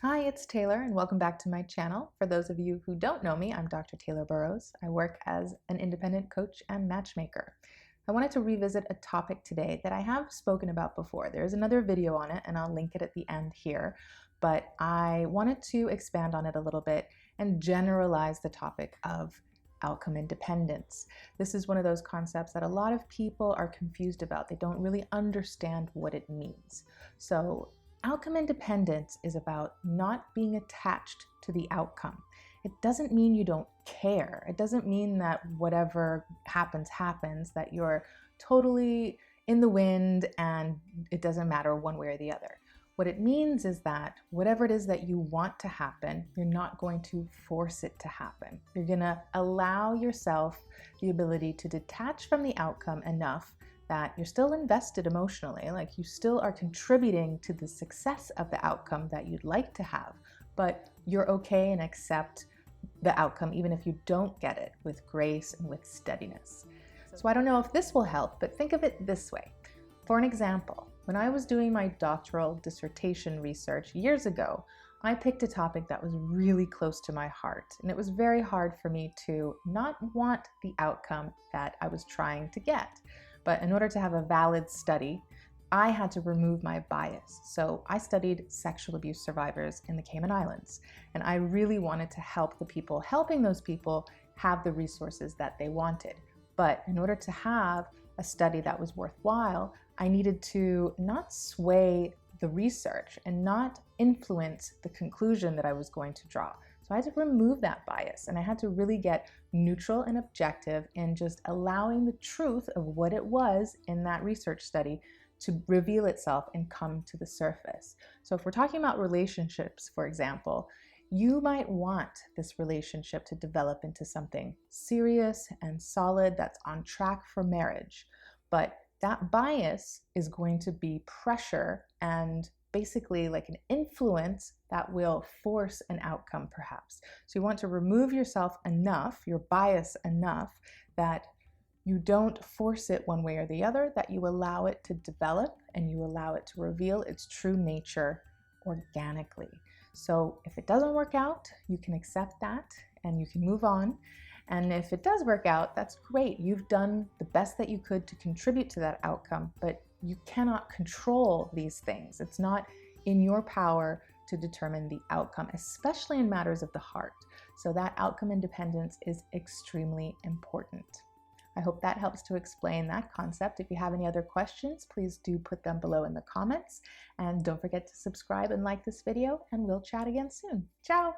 Hi, it's Taylor, and welcome back to my channel. For those of you who don't know me, I'm Dr. Taylor Burrows. I work as an independent coach and matchmaker. I wanted to revisit a topic today that I have spoken about before. There's another video on it, and I'll link it at the end here, but I wanted to expand on it a little bit and generalize the topic of outcome independence. This is one of those concepts that a lot of people are confused about. They don't really understand what it means. So outcome independence is about not being attached to the outcome. It doesn't mean you don't care. It doesn't mean that whatever happens, that you're totally in the wind and it doesn't matter one way or the other. What it means is that whatever it is that you want to happen, you're not going to force it to happen. You're gonna allow yourself the ability to detach from the outcome enough that you're still invested emotionally, like you still are contributing to the success of the outcome that you'd like to have, but you're okay and accept the outcome even if you don't get it, with grace and with steadiness. So I don't know if this will help, but think of it this way. For an example, when I was doing my doctoral dissertation research years ago, I picked a topic that was really close to my heart, and it was very hard for me to not want the outcome that I was trying to get. But in order to have a valid study, I had to remove my bias. So I studied sexual abuse survivors in the Cayman Islands, and I really wanted to help the people helping those people have the resources that they wanted. But in order to have a study that was worthwhile, I needed to not sway the research and not influence the conclusion that I was going to draw. So I had to remove that bias, and I had to really get neutral and objective in just allowing the truth of what it was in that research study to reveal itself and come to the surface. So if we're talking about relationships, for example, you might want this relationship to develop into something serious and solid that's on track for marriage. But that bias is going to be pressure and basically like an influence that will force an outcome perhaps. So you want to remove yourself enough, your bias enough, that you don't force it one way or the other, that you allow it to develop and you allow it to reveal its true nature organically. So if it doesn't work out, you can accept that and you can move on. And if it does work out, that's great. You've done the best that you could to contribute to that outcome, but you cannot control these things. It's not in your power to determine the outcome, especially in matters of the heart. So that outcome independence is extremely important. I hope that helps to explain that concept. If you have any other questions, please do put them below in the comments. And don't forget to subscribe and like this video, and we'll chat again soon. Ciao!